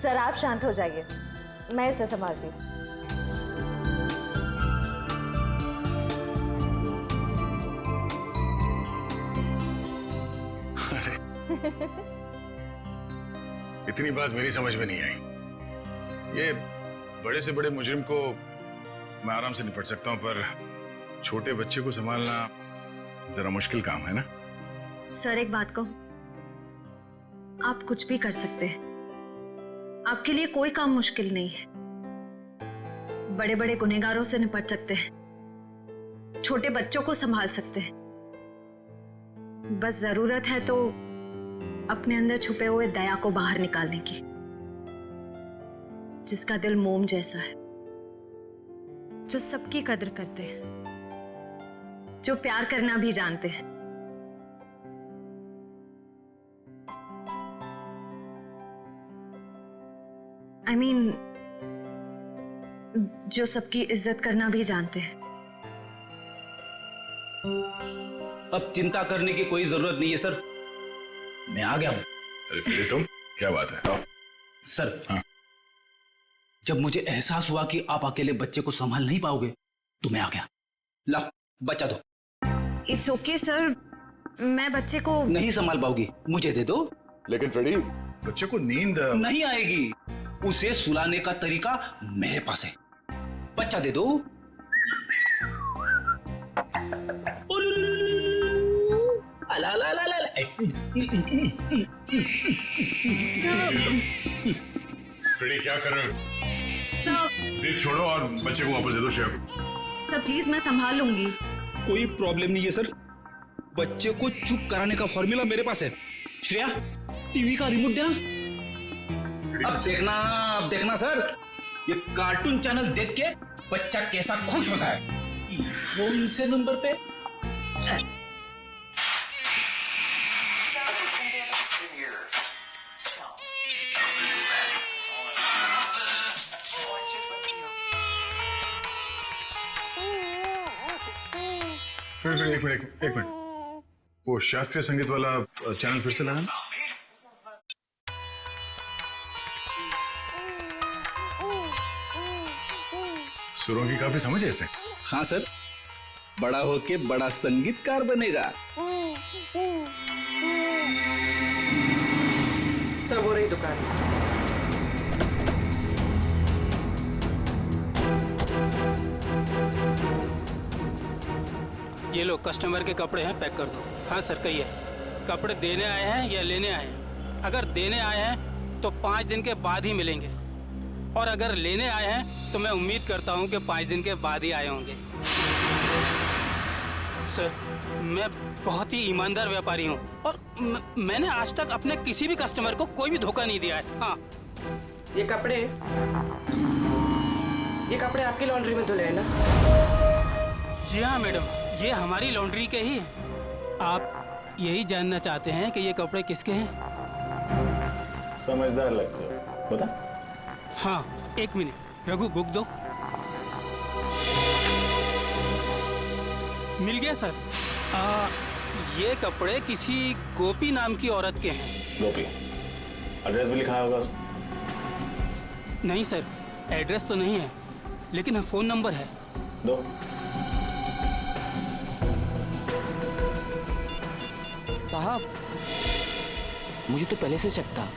Sir आप शांत हो जाइए, मैं इसे संभालती हूँ। इतनी बात मेरी समझ में नहीं आई। ये बड़े से बड़े मुजरिम को मैं आराम से निपट सकता हूं, पर छोटे बच्चे को संभालना जरा मुश्किल काम है ना। सर एक बात कहूं, आप कुछ भी कर सकते हैं, आपके लिए कोई काम मुश्किल नहीं है। बड़े बड़े गुनहगारों से निपट सकते हैं, छोटे बच्चों को संभाल सकते हैं। बस जरूरत है तो अपने अंदर छुपे हुए दया को बाहर निकालने की, जिसका दिल मोम जैसा है, जो सबकी कदर करते हैं, जो प्यार करना भी जानते हैं। I mean, जो सबकी इज्जत करना भी जानते हैं। अब चिंता करने की कोई जरूरत नहीं है सर, मैं आ गया हूं। अरे फिर तुम, क्या बात है? आओ। सर हाँ। जब मुझे एहसास हुआ कि आप अकेले बच्चे को संभाल नहीं पाओगे तो मैं आ गया। लाओ बच्चा दो। इट्स ओके सर, मैं बच्चे को नहीं संभाल पाओगी, मुझे दे दो। लेकिन फ्रेडी, बच्चे को नींद नहीं आएगी, उसे सुलाने का तरीका मेरे पास है। बच्चा दे दो। अला ला ला ला। फ्रेडी क्या कर रहे हो? सर, जिद छोड़ो और बच्चे को वापस दे दो श्रेया को। सर प्लीज मैं संभाल लूंगी। कोई प्रॉब्लम नहीं है सर, बच्चे को चुप कराने का फॉर्मूला मेरे पास है। श्रेया, टीवी का रिमोट देना। अब देखना सर, ये कार्टून चैनल देख के बच्चा कैसा खुश होता है। कौन से नंबर पे? फिर एक मिनट, वो शास्त्रीय संगीत वाला चैनल फिर से लगाना। सुरों की काफी समझ है इसे। हाँ सर, बड़ा होके बड़ा संगीतकार बनेगा। सब हो रही दुकान। ये लो, कस्टमर के कपड़े हैं, पैक कर दो। हाँ सर, कहिए, कपड़े देने आए हैं या लेने आए हैं? अगर देने आए हैं तो 5 दिन के बाद ही मिलेंगे, और अगर लेने आए हैं तो मैं उम्मीद करता हूँ कि 5 दिन के बाद ही आए होंगे। सर, मैं बहुत ही ईमानदार व्यापारी हूँ और मैंने आज तक अपने किसी भी कस्टमर को कोई भी धोखा नहीं दिया है। हाँ, ये कपड़े आपकी लॉन्ड्री में धुले हैं ना? जी हाँ मैडम, ये हमारी लॉन्ड्री के ही हैं। आप यही जानना चाहते हैं कि ये कपड़े किसके हैं? समझदार लगते हो, बता। हाँ, 1 मिनट, रघु बुक दो। मिल गया सर। ये कपड़े किसी गोपी नाम की औरत के हैं। गोपी, एड्रेस भी लिखा होगा उसमें? नहीं सर, एड्रेस तो नहीं है, लेकिन फ़ोन नंबर है। दो। साहब, मुझे तो पहले से शक था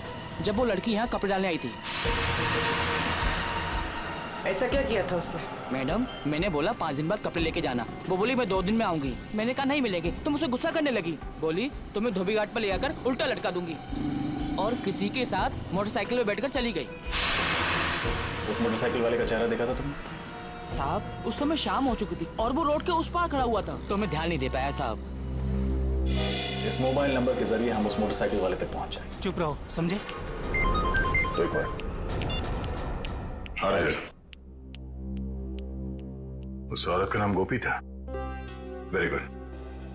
जब वो लड़की यहाँ कपड़े डालने आई थी। ऐसा क्या किया था उसने? मैडम, मैंने बोला 5 दिन बाद कपड़े लेके जाना। वो बोली मैं 2 दिन में आऊंगी। मैंने कहा नहीं मिलेंगे, तो मुझसे गुस्सा करने लगी। बोली तुम्हें धोबी घाट पर ले आकर उल्टा लटका दूंगी, और किसी के साथ मोटरसाइकिल में बैठकर चली गई। उस मोटरसाइकिल वाले का चेहरा देखा था तुमने? साहब, उस समय शाम हो चुकी थी और वो रोड के उस पार खड़ा हुआ था, तो मैं ध्यान नहीं दे पाया साहब। इस मोबाइल नंबर के जरिए हम उस मोटरसाइकिल वाले तक पहुंच जाएंगे। चुप रहो, समझे? तो एक मिनट। उस औरत का नाम गोपी था। Very good.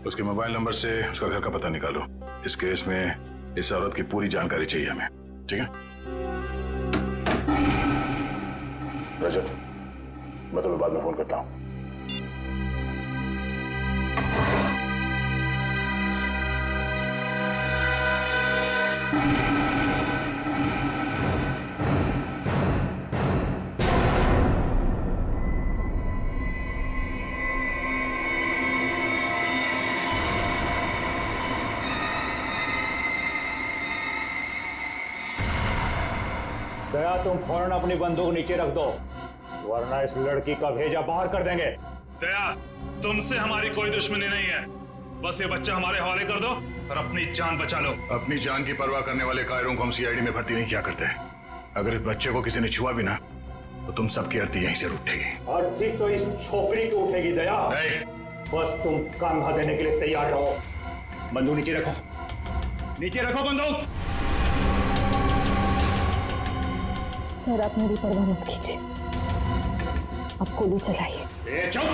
उसके मोबाइल नंबर से उसका घर का पता निकालो। इस केस में इस औरत की पूरी जानकारी चाहिए हमें, ठीक है? रजत, मैं तुम्हें बाद में फोन करता हूं। दया तुम फौरन अपनी बंदूक नीचे रख दो, वरना इस लड़की का भेजा बाहर कर देंगे। दया, तुमसे हमारी कोई दुश्मनी नहीं है, बस ये बच्चा हमारे हवाले कर दो और अपनी जान बचा लो। अपनी जान की परवाह करने वाले कायरों को हम सीआईडी में भर्ती नहीं किया करते। अगर इस बच्चे को किसी ने छुआ भी ना तो तुम सबकी अर्थी यहीं से उठेगी। अर्थी तो इस छोकरी की उठेगी दया। बस तुम कंधा देने के लिए तैयार रहो। बंदूक नीचे रखो, नीचे रखो बंदूक। सर आप मेरी परवाह मत कीजिए, आप गोली चलाइए। चुप!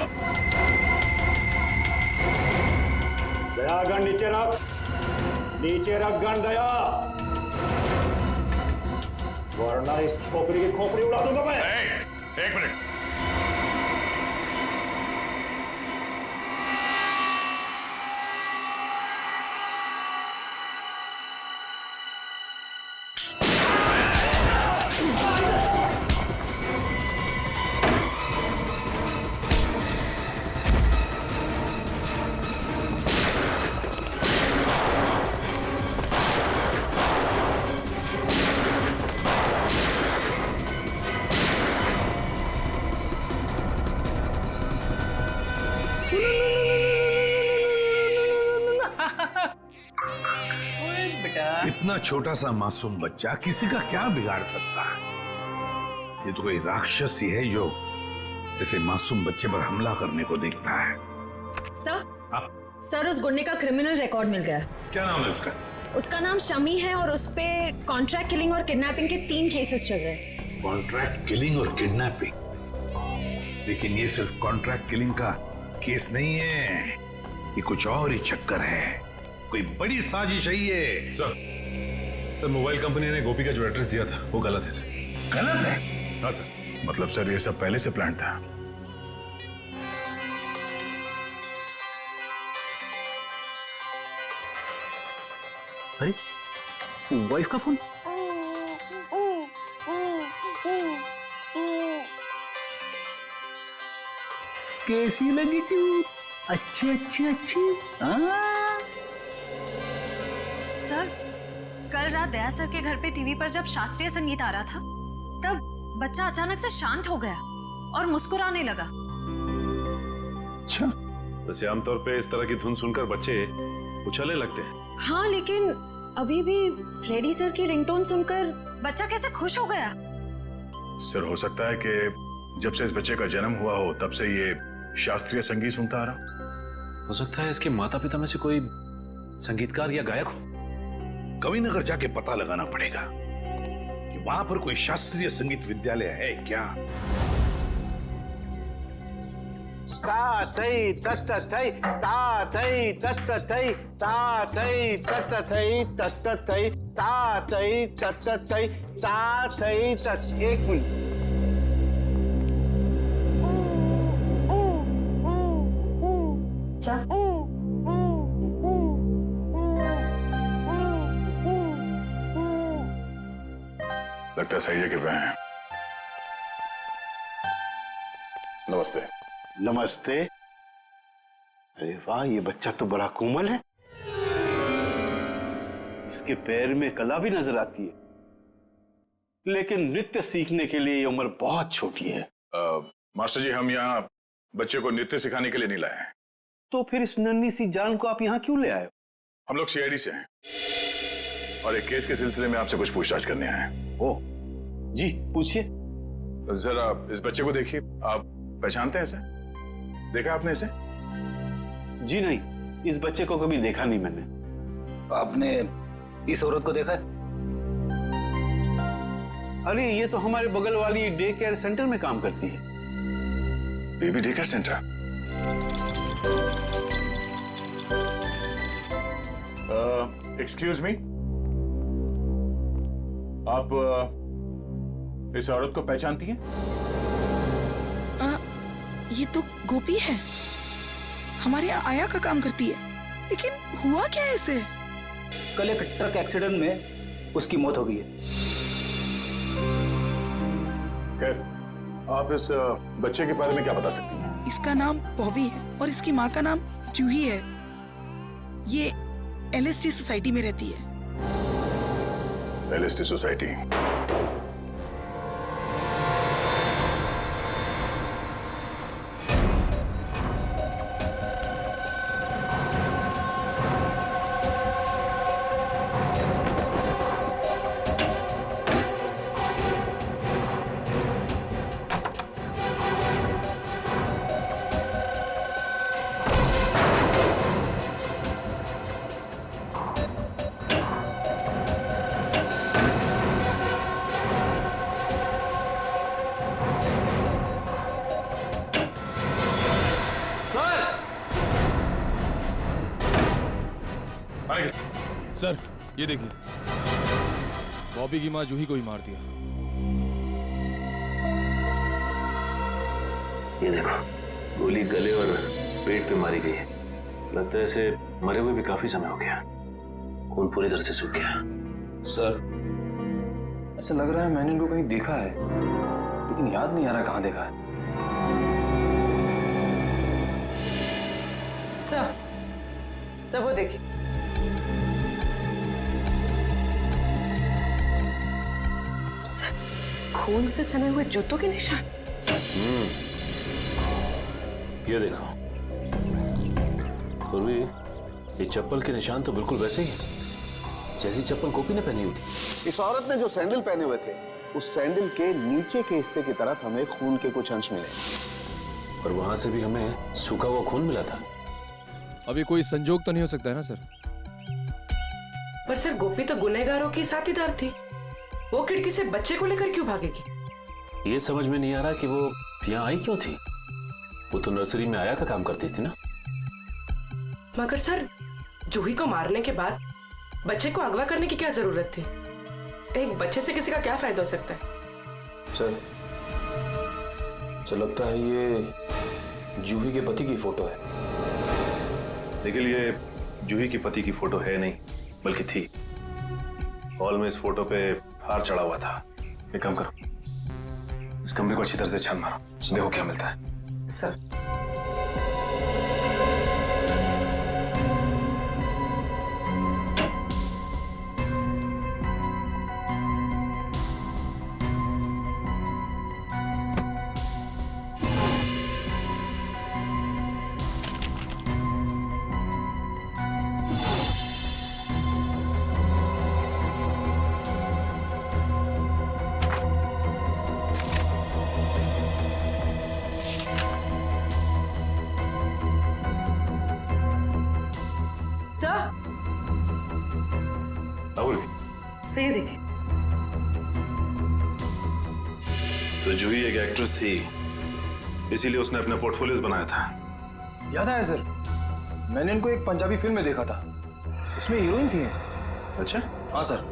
दया गन नीचे रख, नीचे रख गन दया, वरना इस छोकरी की खोपड़ी उड़ा दूंगा मैं। एक मिनट, इतना छोटा सा मासूम बच्चा किसी का क्या बिगाड़ सकता है? ये तो कोई राक्षस ही है जो ऐसे मासूम बच्चे पर हमला करने को देखता है। सर उस गुंडे का क्रिमिनल रिकॉर्ड मिल गया। क्या नाम है उसका? उसका नाम शमी है और उस पे कॉन्ट्रैक्ट किलिंग और किडनैपिंग के 3 केसेस चल रहे हैं। कॉन्ट्रैक्ट किलिंग और किडनैपिंग? लेकिन ये सिर्फ कॉन्ट्रैक्ट किलिंग का केस नहीं है, ये कुछ और ही चक्कर है, कोई बड़ी साजिश है ये। सर मोबाइल कंपनी ने गोपी का जो एड्रेस दिया था वो गलत है सर। गलत है? हाँ सर। मतलब सर ये सब पहले से प्लान था। अरे वाइफ का फोन। कैसी लगी थी? अच्छी अच्छी अच्छी। सर कल रात दया सर के घर पे टीवी पर जब शास्त्रीय संगीत आ रहा था तब बच्चा अचानक से शांत हो गया और मुस्कुराने लगा। अच्छा, वैसे आमतौर पे इस तरह की धुन सुनकर बच्चे उछलने लगते हैं। हाँ लेकिन अभी भी फ्रेडी सर की रिंगटोन सुनकर बच्चा कैसे खुश हो गया? सर हो सकता है कि जब से इस बच्चे का जन्म हुआ हो तब से ये शास्त्रीय संगीत सुनता आ रहा। हो सकता है इसके माता पिता में से कोई संगीतकार या गायक हो। कविनगर जाके पता लगाना पड़ेगा कि वहां पर कोई शास्त्रीय संगीत विद्यालय है क्या। ता थई तत थई ता थई तत थई ता थई तत थई तत थई ता थई तत थई ता थई तत। एक मिनट, लगता है सही जगह पे हैं। नमस्ते। नमस्ते। अरे वाह, ये बच्चा तो बड़ा कोमल है, इसके पैर में कला भी नजर आती है, लेकिन नृत्य सीखने के लिए ये उम्र बहुत छोटी है। मास्टर जी, हम यहाँ बच्चे को नृत्य सिखाने के लिए नहीं लाए हैं। तो फिर इस नन्ही सी जान को आप यहाँ क्यों ले आए? हम लोग सीआईडी से हैं और एक केस के सिलसिले में आपसे कुछ पूछताछ करने आए हैं। ओह जी, पूछिए। जरा इस बच्चे को देखिए, आप पहचानते हैं इसे? देखा आपने इसे? जी नहीं, इस बच्चे को कभी देखा नहीं मैंने। आपने इस औरत को देखा है? अरे ये तो हमारे बगल वाली डे केयर सेंटर में काम करती है। Baby day care centre? Excuse me, आप इस औरत को पहचानती हैं? ये तो गोपी है, हमारे यहाँ आया का काम करती है, लेकिन हुआ क्या है इसे? कल एक ट्रक एक्सीडेंट में उसकी मौत हो गई है। खैर, आप इस बच्चे के बारे में क्या बता सकती हैं? इसका नाम बॉबी है और इसकी माँ का नाम जूही है। ये एलएसटी सोसाइटी में रहती है। LST society? सर ये देखिए, बॉबी की माँ जूही को ही मार दिया। ये देखो, गोली गले और पेट पे मारी गई है। लगता है इसे मरे हुए भी काफी समय हो गया, खून पूरी तरह से सूख गया। सर ऐसा लग रहा है मैंने इनको कहीं देखा है, लेकिन याद नहीं आ रहा कहाँ देखा है। सर वो देखिए, सर खून से सने हुए जूतों के निशान। ये देखो पूर्वी, ये चप्पल के निशान तो बिल्कुल वैसे ही है जैसी चप्पल गोपी ने पहनी हुई थी। इस औरत ने जो सैंडल पहने हुए थे, उस सैंडल के नीचे के हिस्से की तरफ हमें खून के कुछ अंश मिले, और वहां से भी हमें सूखा हुआ खून मिला था। अभी कोई संजोग तो नहीं हो सकता है ना सर? पर सर गोपी तो गुनहगारों की साथीदार थी, वो खिड़की से बच्चे को लेकर क्यों भागेगी? ये समझ में नहीं आ रहा कि वो यहाँ आई क्यों थी। वो तो नर्सरी में आया का काम करती थी ना। मगर सर जूही को मारने के बाद बच्चे को अगवा करने की क्या जरूरत थी? एक बच्चे से किसी का क्या फायदा हो सकता है? सर लगता है ये जूही के पति की फोटो है। लेकिन ये जूही की पति की फोटो है नहीं, बल्कि थी। हॉल में इस फोटो पे हार चढ़ा हुआ था। एक काम करो, इस कमरे को अच्छी तरह से छान मारो, देखो क्या मिलता है। सर सही देखिए, तो जूही एक एक्ट्रेस थी, इसीलिए उसने अपना पोर्टफोलियोज बनाया था। याद आया सर, मैंने इनको एक पंजाबी फिल्म में देखा था, उसमें हीरोइन थी। अच्छा? हाँ सर।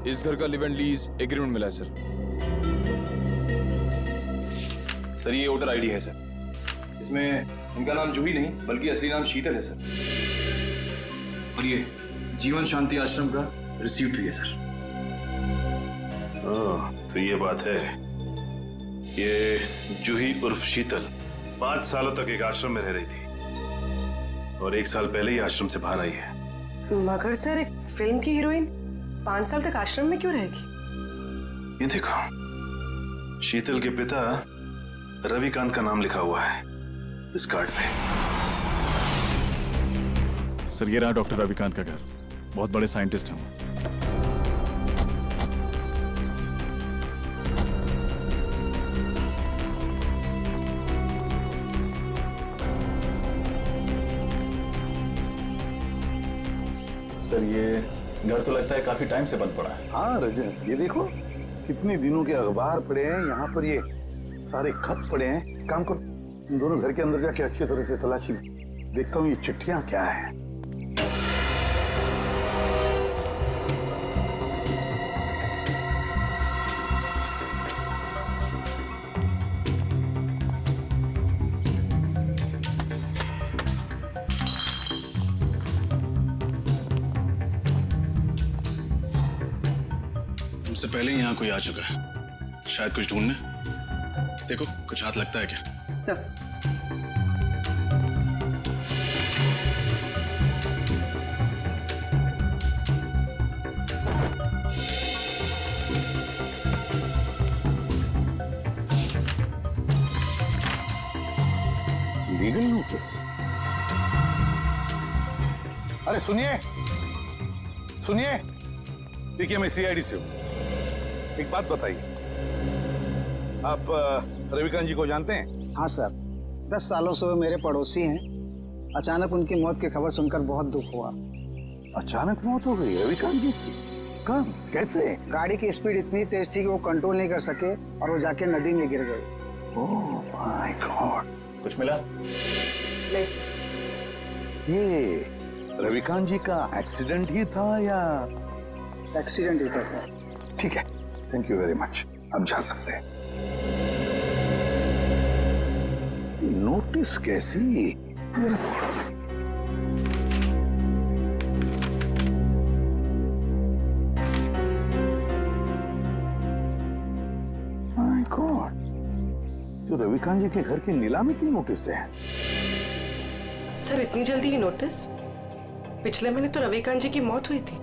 इस घर का लिव एंड लीज एग्रीमेंट मिला है सर। सर ये वोटर आईडी है सर, इसमें इनका नाम जूही नहीं बल्कि असली नाम शीतल है सर। और ये जीवन शांति आश्रम का रिसीप्ट भी है सर। तो ये बात है, ये जूही उर्फ शीतल 5 सालों तक एक आश्रम में रह रही थी और 1 साल पहले ही आश्रम से बाहर आई है। मगर सर एक फिल्म की हीरोइन 5 साल तक आश्रम में क्यों रहेगी? ये देखो, शीतल के पिता रविकांत का नाम लिखा हुआ है इस कार्ड पे। सर ये रहा डॉक्टर रविकांत का घर, बहुत बड़े साइंटिस्ट हैं वो। सर ये घर तो लगता है काफी टाइम से बंद पड़ा है। हाँ रजन, ये देखो कितने दिनों के अखबार पड़े हैं यहाँ पर, ये सारे खत पड़े हैं। काम करो, इन दोनों घर के अंदर जाके अच्छी तरह से तलाशी देखता हूँ ये चिट्ठियां क्या है। हमसे पहले ही यहाँ कोई आ चुका है, शायद कुछ ढूंढने। देखो कुछ हाथ लगता है क्या? Sir legal notice? अरे सुनिए सुनिए, देखिए मैं सीआईडी से हूँ। एक बात बताइए, आप रविकांत जी को जानते हैं? हाँ सर, 10 सालों से वो मेरे पड़ोसी हैं। अचानक उनकी मौत की खबर सुनकर बहुत दुख हुआ। अचानक मौत हो गई रविकांत जी की? कब, कैसे? गाड़ी की स्पीड इतनी तेज थी कि वो कंट्रोल नहीं कर सके और वो जाके नदी में गिर गए। Oh my God. कुछ मिला? नहीं सर। ये रविकांत जी का एक्सीडेंट ही था या? एक्सीडेंट ही था सर। ठीक है, थैंक यू वेरी मच, अब जा सकते हैं। नोटिस कैसी? माय गॉड, जो रविकांत जी के घर की नीलामी की नोटिस है। सर इतनी जल्दी ही नोटिस? पिछले महीने तो रविकांत जी की मौत हुई थी।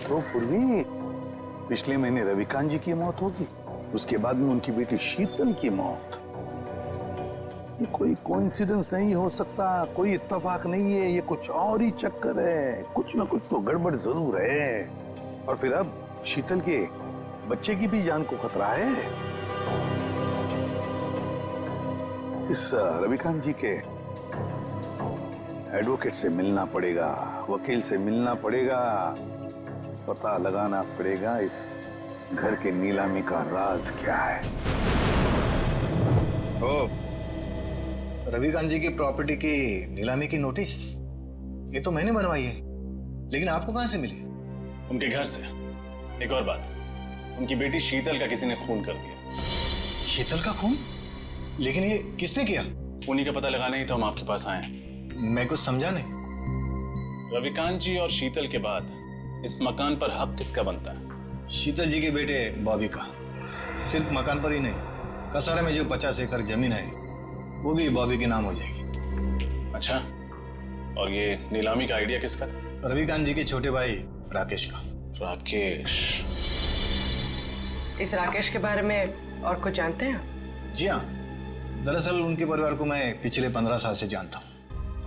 तो पूर्वी पिछले महीने रविकांत जी की मौत होगी, उसके बाद में उनकी बेटी शीतल की मौत। ये कोई कोइंसिडेंस नहीं हो सकता, कोई इत्तेफाक नहीं है, ये कुछ और ही चक्कर है, कुछ ना कुछ तो गड़बड़ जरूर है। और फिर अब शीतल के बच्चे की भी जान को खतरा है। इस रविकांत जी के एडवोकेट से मिलना पड़ेगा, वकील से मिलना पड़ेगा, पता लगाना पड़ेगा इस घर के नीलामी का राज क्या है। ओ, रविकांत जी की प्रॉपर्टी की नीलामी की नोटिस ये तो मैंने बनवाई है, लेकिन आपको कहां से मिली? उनके घर से। एक और बात, उनकी बेटी शीतल का किसी ने खून कर दिया। शीतल का खून? लेकिन ये किसने किया? उन्हीं का पता लगाने ही तो हम आपके पास आए हैं। मैं कुछ समझा नहीं। रविकांत जी और शीतल के बाद इस मकान पर हक किसका बनता है? शीतल जी के बेटे बॉबी का। सिर्फ मकान पर ही नहीं, कसारा में जो 50 एकड़ जमीन है वो भी बॉबी के नाम हो जाएगी। अच्छा, और ये नीलामी का आइडिया किसका था? रविकांत जी के छोटे भाई राकेश का। राकेश? इस राकेश के बारे में और कुछ जानते हैं? जी हाँ, दरअसल उनके परिवार को मैं पिछले 15 साल से जानता हूँ।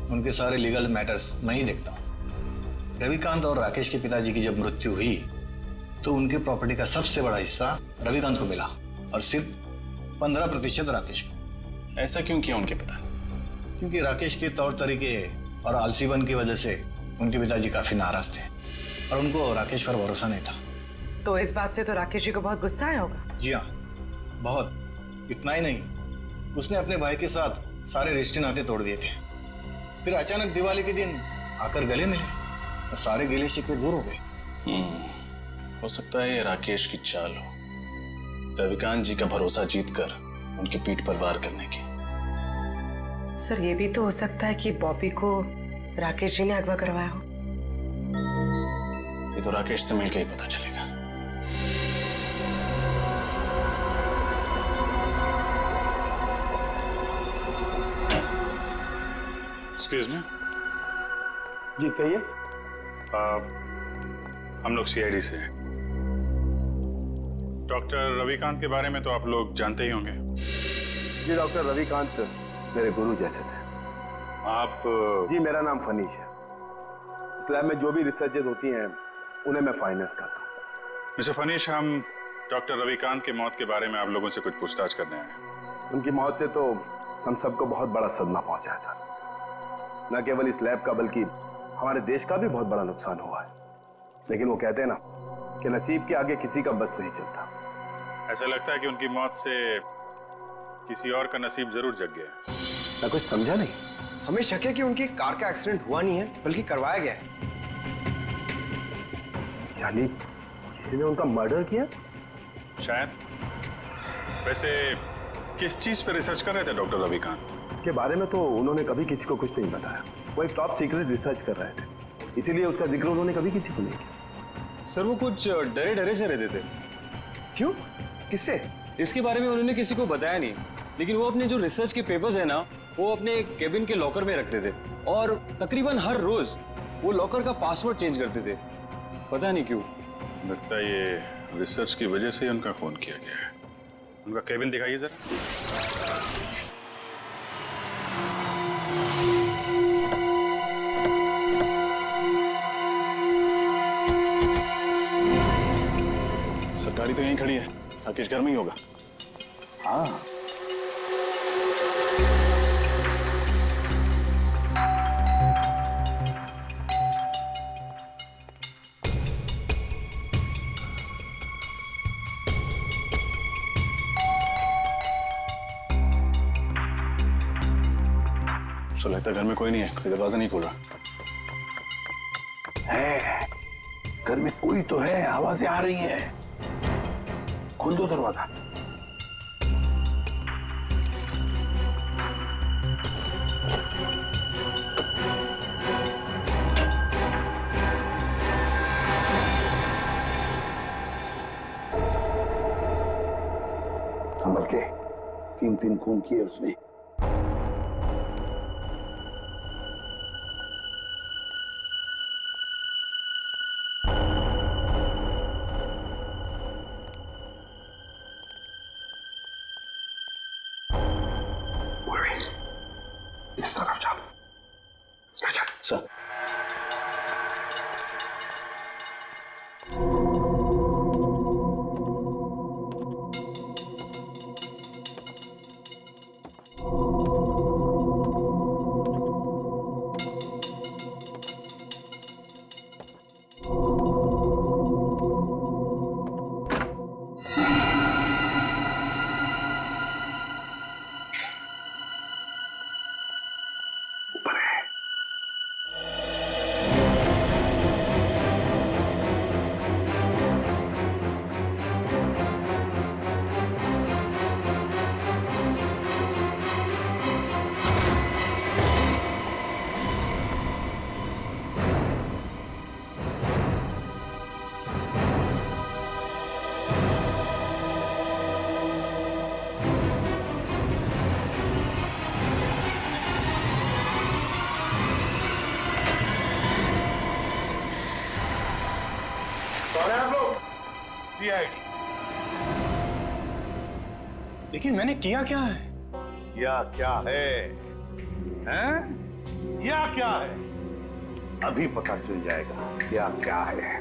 उनके सारे लीगल मैटर्स मैं ही देखता हूँ। रविकांत और राकेश के पिताजी की जब मृत्यु हुई तो उनके प्रॉपर्टी का सबसे बड़ा हिस्सा रविकांत को मिला और सिर्फ 15% राकेश को। ऐसा क्यों किया उनके पिता? क्योंकि राकेश के तौर तरीके और आलसीपन की वजह से उनके पिताजी काफी नाराज थे और उनको राकेश पर भरोसा नहीं था। तो इस बात से तो राकेश जी को बहुत गुस्सा आया होगा। जी हाँ, बहुत। इतना ही नहीं, उसने अपने भाई के साथ सारे रिश्ते नाते तोड़ दिए थे। फिर अचानक दिवाली के दिन आकर गले मिले और सारे गिले शिकवे दूर हो गए। हो सकता है ये राकेश की चाल हो, रविकांत जी का भरोसा जीतकर उनकी पीठ पर वार करने की। सर ये भी तो हो सकता है कि बॉबी को राकेश जी ने अगवा करवाया हो। ये तो राकेश से मिलकर ही पता चलेगा। Excuse me. जी कहिए। हम लोग सीआईडी से हैं। डॉक्टर रविकांत के बारे में तो आप लोग जानते ही होंगे। जी डॉक्टर रविकांत मेरे गुरु जैसे थे। आप? जी मेरा नाम फनीश है। इस लैब में जो भी रिसर्चेज होती हैं उन्हें मैं फाइनेंस करता हूँ। मिस्टर फनीश, हम डॉक्टर रविकांत की मौत के बारे में आप लोगों से कुछ पूछताछ करने आए हैं। उनकी मौत से तो हम सबको बहुत बड़ा सदमा पहुंचा है सर। न केवल इस लैब का बल्कि हमारे देश का भी बहुत बड़ा नुकसान हुआ है। लेकिन वो कहते हैं ना कि नसीब के आगे किसी का बस नहीं चलता। ऐसा लगता है कि उनकी मौत से किसी और का नसीब जरूर जग गया है। मैं कुछ समझा नहीं। हमें शक है कि उनकी कार का एक्सीडेंट हुआ नहीं है बल्कि करवाया गया है। यानी किसी ने उनका मर्डर किया? शायद। वैसे किस चीज पर रिसर्च कर रहे थे डॉक्टर रविकांत? इसके बारे में तो उन्होंने कभी किसी को कुछ नहीं बताया। वो एक टॉप सीक्रेट रिसर्च कर रहे थे, इसीलिए उसका जिक्र उन्होंने कभी किसी को नहीं किया। सर वो कुछ डरे डरे से रहते थे। क्यों? किससे? इसके बारे में उन्होंने किसी को बताया नहीं, लेकिन वो अपने जो रिसर्च के पेपर्स है ना वो अपने केबिन के लॉकर में रखते थे और तकरीबन हर रोज वो लॉकर का पासवर्ड चेंज करते थे। पता नहीं क्यों। लगता है ये रिसर्च की वजह से ही उनका खून किया गया है। उनका केबिन दिखाइए जरा। गाड़ी तो यहीं खड़ी है, राकेश घर में ही होगा। हाँ, तो लगता है घर में कोई नहीं है, कोई दरवाजा नहीं खोल रहा। है, घर में कोई तो है, आवाजें आ रही हैं। खोल दो दरवाजा। संभल के, 3 खून किए उसने। इस तरफ जाओ। Sir CID. लेकिन मैंने किया क्या है? या क्या है? हैं? या क्या है? अभी पता चल जाएगा क्या क्या है।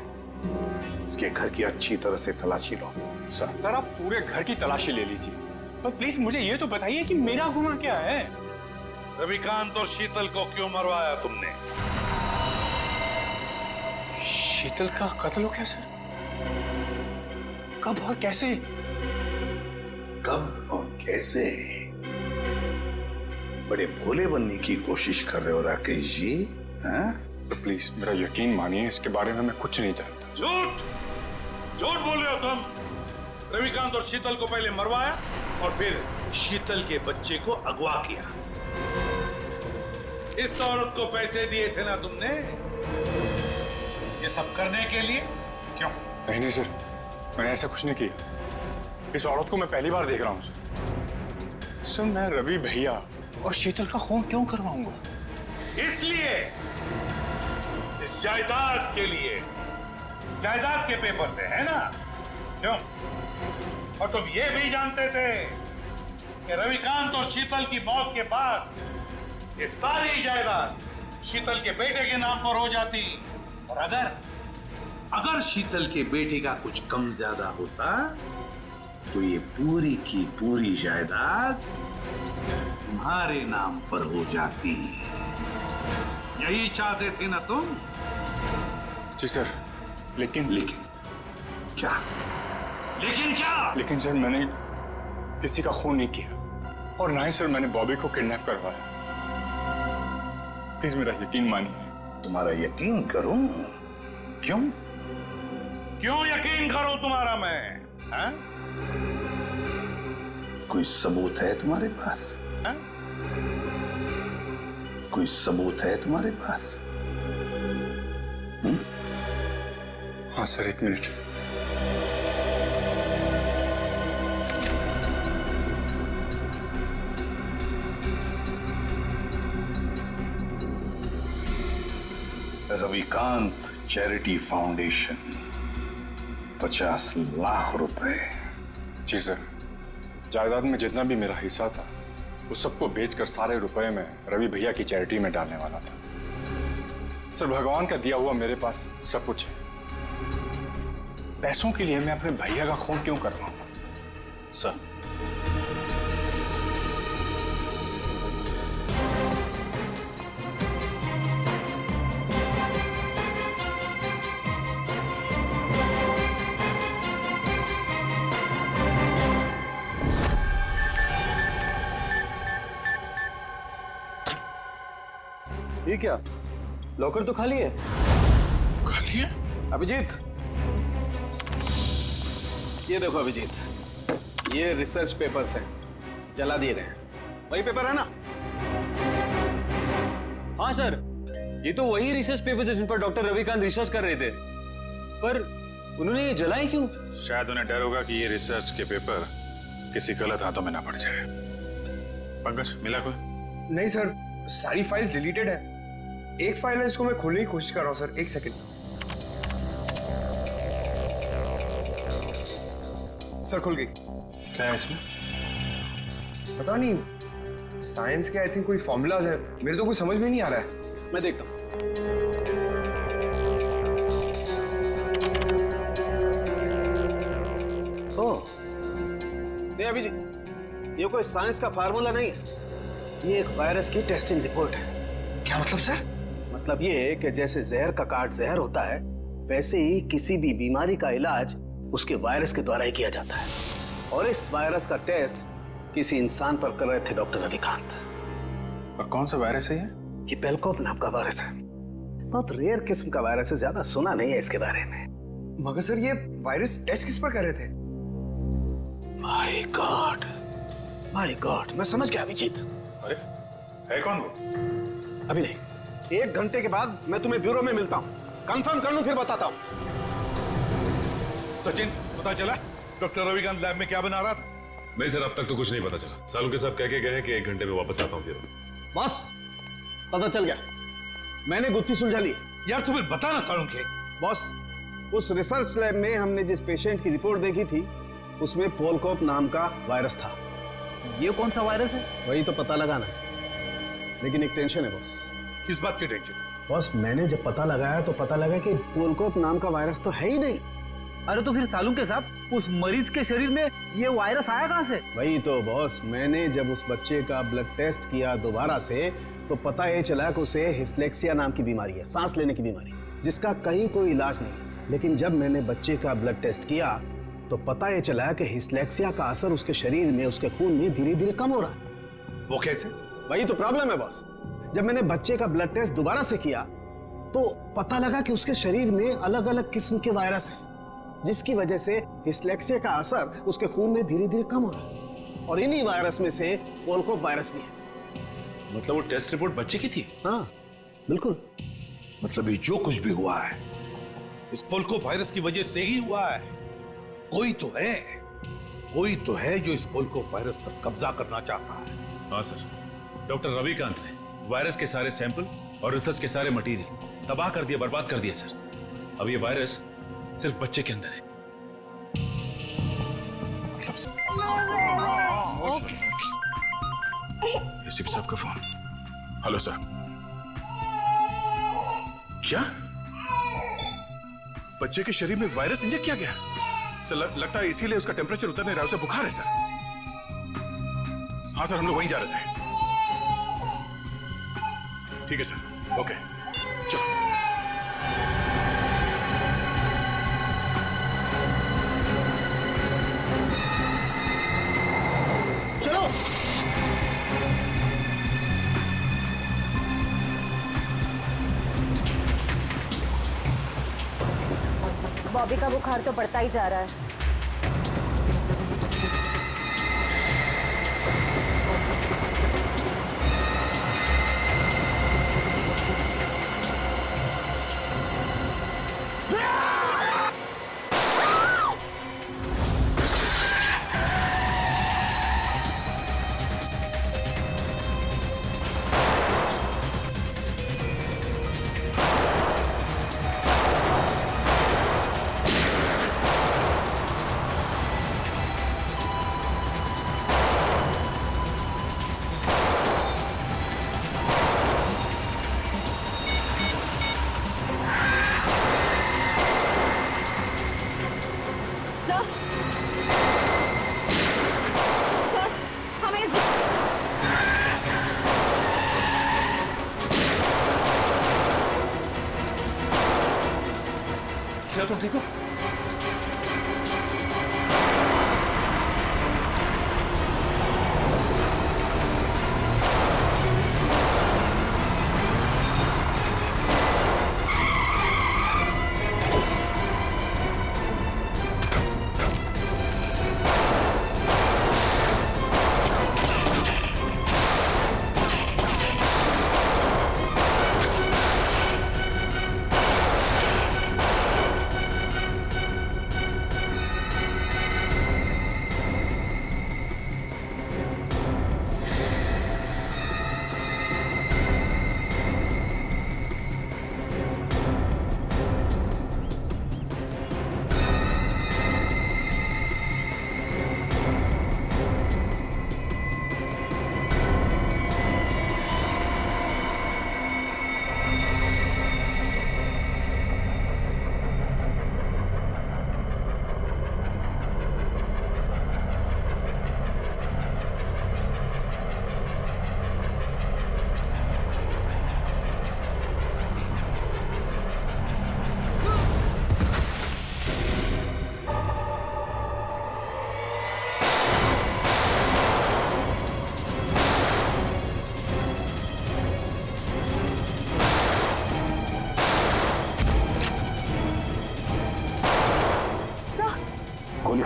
इसके घर की अच्छी तरह से तलाशी लो। सर आप पूरे घर की तलाशी ले लीजिए, पर प्लीज मुझे ये तो बताइए कि मेरा गुनाह क्या है? रविकांत और शीतल को क्यों मरवाया तुमने? शीतल का कत्ल हो गया सर? कब और कैसे? कब और कैसे? बड़े भोले बनने की कोशिश कर रहे हो राकेश जी, हैं? सर प्लीज मेरा यकीन मानिए, इसके बारे में मैं कुछ नहीं जानता। झूठ झूठ बोल रहे हो तुम। रविकांत और शीतल को पहले मरवाया और फिर शीतल के बच्चे को अगवा किया। इस औरत को पैसे दिए थे ना तुमने ये सब करने के लिए? क्यों? नहीं सर, मैंने ऐसा कुछ नहीं किया। इस औरत को मैं पहली बार देख रहा हूँ सर। मैं रवि भैया और शीतल का खून क्यों करवाऊंगा? इसलिए, इस जायदाद के लिए। जायदाद के पेपर थे, है ना? क्यों? और तुम ये भी जानते थे कि रविकांत और शीतल की मौत के बाद ये सारी जायदाद शीतल के बेटे के नाम पर हो जाती, और अगर शीतल के बेटे का कुछ कम ज्यादा होता तो ये पूरी की पूरी जायदाद तुम्हारे नाम पर हो जाती। यही चाहते थे ना तुम? जी सर, लेकिन क्या? लेकिन क्या? लेकिन सर मैंने किसी का खून नहीं किया, और ना ही सर मैंने बॉबी को किडनैप करवाया। प्लीज मेरा यकीन मानिए। तुम्हारा यकीन करूं? क्यों? क्यों यकीन करूं तुम्हारा मैं? हैं? कोई सबूत है तुम्हारे पास? हैं? कोई सबूत है तुम्हारे पास? हाँ sir, 1 minute. Ravikant charity foundation, 50 lakh रुपए। जी सर, जायदाद में जितना भी मेरा हिस्सा था वो सबको बेचकर सारे रुपए में रवि भैया की चैरिटी में डालने वाला था। सर भगवान का दिया हुआ मेरे पास सब कुछ है। पैसों के लिए मैं अपने भैया का खून क्यों करवाऊंगा? सर ये क्या, लॉकर तो खाली है। खाली है? अभिजीत, ये देखो अभिजीत, ये रिसर्च पेपर्स हैं, जला दिए गए हैं। वही पेपर है ना? हाँ सर, ये तो वही रिसर्च पेपर्स है जिन पर डॉक्टर रविकांत रिसर्च कर रहे थे, पर उन्होंने ये जलाए क्यों? शायद उन्हें डर होगा कि ये रिसर्च के पेपर किसी गलत हाथों में ना पड़ जाए। पंकज, मिला कोई? नहीं सर, सारी फाइल्स डिलीटेड है। एक फाइल है, इसको मैं खोलने की कोशिश कर रहा हूँ सर, एक सेकंड। सर खुल गई। क्या है इसमें? पता नहीं, साइंस के आई थिंक कोई फॉर्मूलाज है, मेरे तो कुछ समझ में नहीं आ रहा है। मैं देखता हूँ। ओह, नहीं अभिजीत, ये कोई साइंस का फार्मूला नहीं है, ये एक वायरस की टेस्टिंग रिपोर्ट है। क्या मतलब सर? मतलब ये है कि जैसे जहर का काट जहर होता है, वैसे ही किसी भी बीमारी का इलाज उसके वायरस के द्वारा ही किया जाता है। और इस वायरस का टेस्ट किसी इंसान पर कर रहे थे डॉक्टर रविकांत। और कौन सा वायरस है ये? ये बेलकोप नाम का वायरस है, बहुत रेयर किस्म का वायरस है, ज्यादा सुना नहीं है इसके बारे में। मगर सर ये वायरस टेस्ट किस पर कर रहे थे? माय गॉड, मैं समझ गया अभिजीत। अरे है कौन वो? अभी नहीं, 1 घंटे के बाद मैं तुम्हें ब्यूरो में मिलता हूँ, कंफर्म कर लूं फिर बताता हूँ। सचिन, पता चला डॉक्टर रविकांत लैब में क्या बना रहा था? नहीं सर, अब तक तो कुछ नहीं पता चला। सालू के साहब कह के गए हैं कि 1 घंटे में वापस आता हूँ फिर। बस पता चल गया, मैंने गुत्थी सुलझा ली। यार तू फिर बता ना सालू के। बॉस, उस रिसर्च लैब में हमने जिस पेशेंट की रिपोर्ट देखी थी, उसमें पोलकोप नाम का वायरस था। ये कौन सा वायरस है? वही तो पता लगाना है, लेकिन एक टेंशन है बॉस। किस बात की टेंशन? बॉस, मैंने जब पता लगाया तो पता लगा कि पोलकोप नाम का वायरस तो है ही नहीं। अरे तो फिर सालू के साहब, उस मरीज के शरीर में ये वायरस आया कहाँ से? वही तो बॉस, मैंने जब उस बच्चे का ब्लड टेस्ट किया दोबारा से, तो पता ये चला कि उसे हिस्लेक्सिया नाम की बीमारी है, सांस लेने की बीमारी, जिसका कहीं कोई इलाज नहीं। लेकिन जब मैंने बच्चे का ब्लड टेस्ट किया तो पता ये चला कि हिस्लेक्सिया का असर उसके शरीर में, उसके खून में धीरे धीरे कम हो रहा है। वो कैसे? वही तो प्रॉब्लम है बॉस। जब मैंने बच्चे का ब्लड टेस्ट दोबारा से किया तो पता लगा कि उसके शरीर में अलग अलग किस्म के वायरस हैं, जिसकी वजह से हिस्लेक्सिया का असर उसके खून में धीरे धीरे कम हो रहा है। और इन्हीं वायरस में से पोलकोप वायरस भी है। मतलब वो टेस्ट रिपोर्ट बच्चे की थी? हाँ बिल्कुल। मतलब ये जो कुछ भी हुआ है इस पोलकोप वायरस की वजह से ही हुआ है। कोई तो है जो इस पोलकोप वायरस पर कब्जा करना चाहता है। हाँ सर, डॉक्टर रविकांत ने वायरस के सारे सैंपल और रिसर्च के सारे मटेरियल तबाह कर दिया, बर्बाद कर दिया सर। अब ये वायरस सिर्फ बच्चे के अंदर है। एसपी साहब का फोन। Hello sir. क्या बच्चे के शरीर में वायरस इंजेक्ट किया गया? सर लगता है इसीलिए उसका टेम्परेचर उतर नहीं रहा, उसे बुखार है सर। हाँ सर, हम लोग वहीं जा रहे थे। ठीक है सर, ओके चलो। चलो बॉबी का बुखार तो बढ़ता ही जा रहा है। तुम ठीक हो?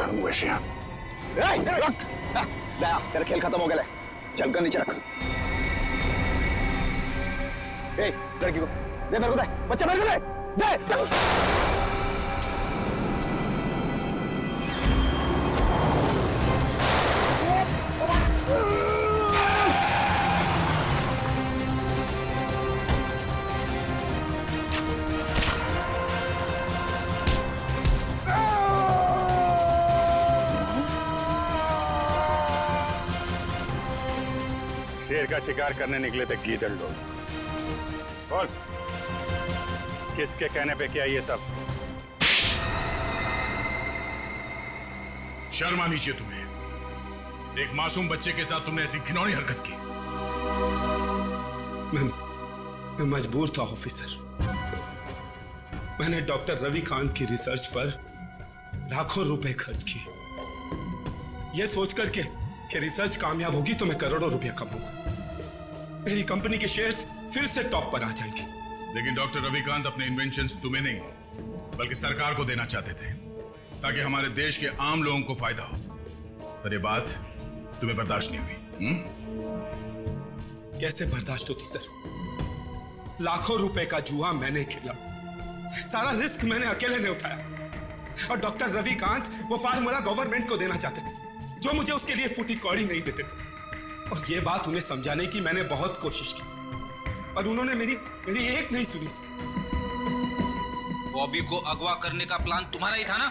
खत्म हुए श्रेया। रख दया, तेरा खेल खत्म हो गया। चल कर नीचे रख। लड़की को दे, मेरे को दे, बच्चा मेरे को दे, दे। शेर का शिकार करने निकले थे गीदड़ लोग। बोल, किसके कहने पे किया ये सब? शर्म आनी चाहिए तुम्हें। एक मासूम बच्चे के साथ तुमने ऐसी घिनौनी हरकत की। मैं मजबूर था ऑफिसर। मैंने डॉक्टर रविकांत की रिसर्च पर लाखों रुपए खर्च किए, यह सोचकर कि रिसर्च कामयाब होगी तो मैं करोड़ों रुपया कमाऊंगा, मेरी कंपनी के शेयर्स फिर से टॉप पर आ जाएंगे। लेकिन डॉक्टर रविकांत अपने इन्वेंशंस तुम्हें नहीं बल्कि सरकार को देना चाहते थे ताकि हमारे देश के आम लोगों को फायदा हो, पर यह बात तुम्हें बर्दाश्त नहीं हुई। कैसे बर्दाश्त होती सर? लाखों रुपए का जुआ मैंने खेला, सारा रिस्क मैंने अकेले ने उठाया, और डॉक्टर रविकांत वो फार्मूला गवर्नमेंट को देना चाहते थे जो मुझे उसके लिए फूटी कौड़ी नहीं देते थे। और ये बात उन्हें समझाने की मैंने बहुत कोशिश की, पर उन्होंने मेरी एक नहीं सुनी सर। बॉबी को अगवा करने का प्लान तुम्हारा ही था ना?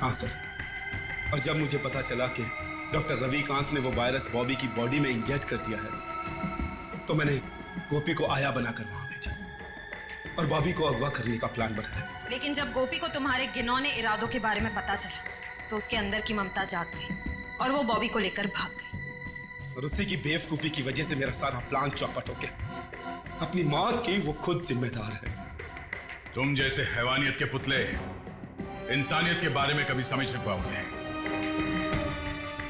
हाँ सर, और जब मुझे पता चला कि डॉक्टर रविकांत ने वो वायरस बॉबी की बॉडी में इंजेक्ट कर दिया है, तो मैंने गोपी को आया बनाकर वहां भेजा और बॉबी को अगवा करने का प्लान बनाया। लेकिन जब गोपी को तुम्हारे घिनौने इरादों के बारे में पता चला तो उसके अंदर की ममता जाग गई और वो बॉबी को लेकर भाग गई। और उसी की बेवकूफी की वजह से मेरा सारा प्लान चौपट हो गया। अपनी मौत की वो खुद जिम्मेदार है। तुम जैसे हैवानियत के पुतले इंसानियत के बारे में कभी समझ नहीं पाओगे।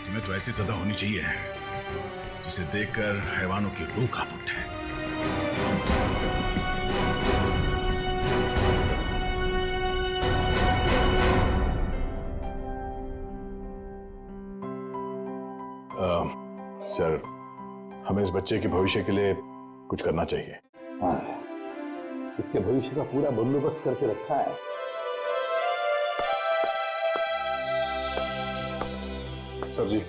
तुम्हें तो ऐसी सजा होनी चाहिए जिसे देखकर हैवानों की रूह कांप उठे। सर, हमें इस बच्चे के भविष्य के लिए कुछ करना चाहिए। हाँ, इसके भविष्य का पूरा बंदोबस्त करके रखा है। सर जी,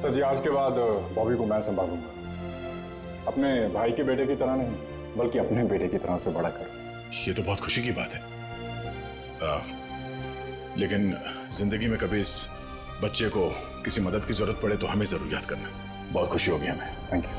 सर जी, आज के बाद बॉबी को मैं संभालूंगा, अपने भाई के बेटे की तरह नहीं बल्कि अपने बेटे की तरह से बड़ा कर। ये तो बहुत खुशी की बात है, लेकिन जिंदगी में कभी इस बच्चे को किसी मदद की जरूरत पड़े तो हमें जरूर याद करना। बहुत खुशी होगी हमें। Thank you.